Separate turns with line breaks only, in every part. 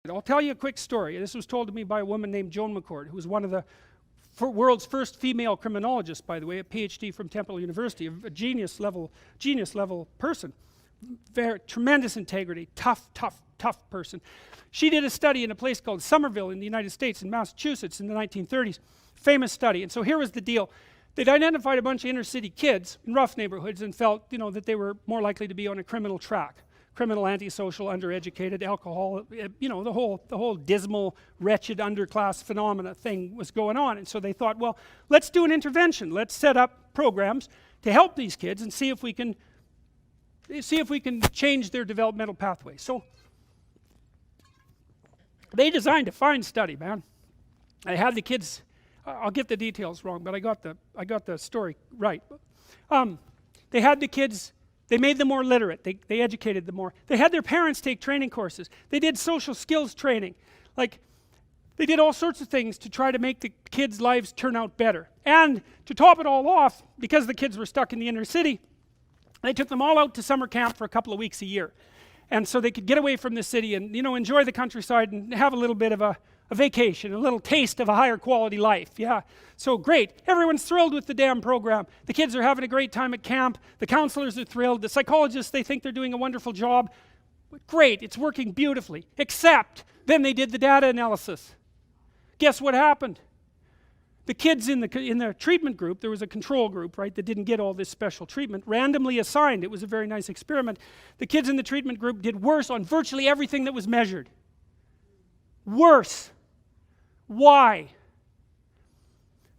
I'll tell you a quick story. This was told to me by a woman named Joan McCord, who was one of the world's first female criminologists, by the way, a PhD from Temple University, a genius level person. Very tremendous integrity, tough person. She did a study in a place called Somerville in the United States, in Massachusetts, in the 1930s. Famous study. And so here was the deal. They'd identified a bunch of inner city kids in rough neighborhoods and felt, you know, that they were more likely to be on a criminal track. Criminal, antisocial, undereducated, alcohol, you know, the whole dismal, wretched underclass phenomena thing was going on. And so they thought, well, let's do an intervention. Let's set up programs to help these kids and see if we can change their developmental pathway. So they designed a fine study, man. I had the kids, I'll get the details wrong, but I got the story right. They had the kids. They made them more literate. They educated them more. They had their parents take training courses. They did social skills training. Like, they did all sorts of things to try to make the kids' lives turn out better. And to top it all off, because the kids were stuck in the inner city, they took them all out to summer camp for a couple of weeks a year. And so they could get away from the city and, you know, enjoy the countryside and have a little bit of a vacation, a little taste of a higher quality life. Yeah, so great. Everyone's thrilled with the damn program. The kids are having a great time at camp. The counselors are thrilled. The psychologists, they think they're doing a wonderful job. Great, it's working beautifully. Except, then they did the data analysis. Guess what happened? The kids in the treatment group, there was a control group, right, that didn't get all this special treatment, randomly assigned. It was a very nice experiment. The kids in the treatment group did worse on virtually everything that was measured. Worse. Why?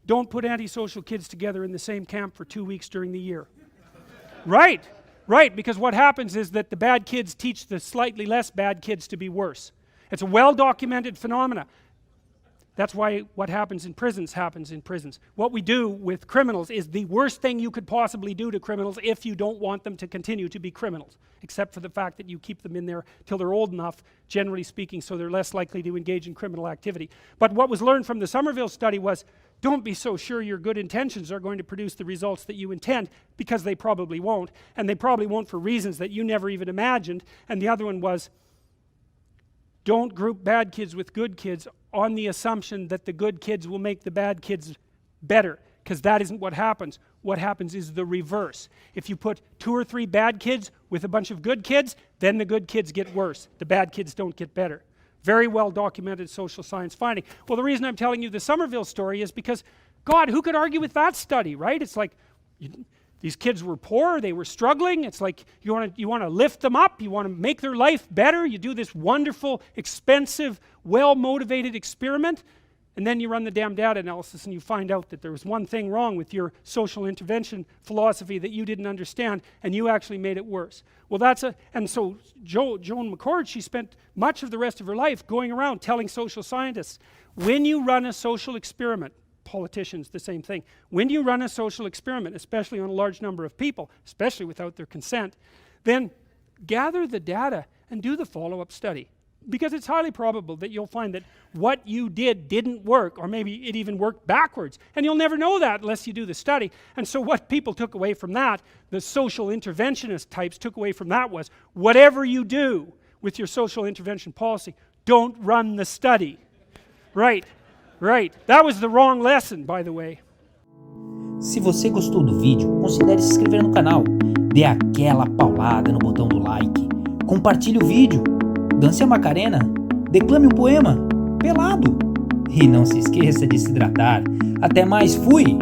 Don't put antisocial kids together in the same camp for 2 weeks during the year. Right, because what happens is that the bad kids teach the slightly less bad kids to be worse. It's a well-documented phenomena. That's why what happens in prisons happens in prisons. What we do with criminals is the worst thing you could possibly do to criminals if you don't want them to continue to be criminals, except for the fact that you keep them in there till they're old enough, generally speaking, so they're less likely to engage in criminal activity. But what was learned from the Somerville study was, don't be so sure your good intentions are going to produce the results that you intend, because they probably won't, and they probably won't for reasons that you never even imagined. And the other one was, don't group bad kids with good kids on the assumption that the good kids will make the bad kids better, because that isn't what happens. What happens is the reverse. If you put 2 or 3 bad kids with a bunch of good kids, then the good kids get worse. The bad kids don't get better. Very well documented social science finding. Well, the reason I'm telling you the Somerville story is because, God, who could argue with that study, right? It's like, these kids were poor, they were struggling. It's like you want to lift them up, you want to make their life better. You do this wonderful, expensive, well-motivated experiment, and then you run the damn data analysis and you find out that there was one thing wrong with your social intervention philosophy that you didn't understand, and you actually made it worse. Well, and so Joan McCord, she spent much of the rest of her life going around telling social scientists, when you run a social experiment, politicians, the same thing. When you run a social experiment, especially on a large number of people, especially without their consent, then gather the data and do the follow-up study. Because it's highly probable that you'll find that what you did didn't work, or maybe it even worked backwards. And you'll never know that unless you do the study. And so what people took away from that, the social interventionist types took away from that was, whatever you do with your social intervention policy, don't run the study. Right. That was the wrong lesson, by the way.
Se você gostou do vídeo, considere se inscrever no canal. Dê aquela paulada no botão do like. Compartilhe o vídeo. Dance a Macarena. Declame um poema. Pelado. E não se esqueça de se hidratar. Até mais, fui!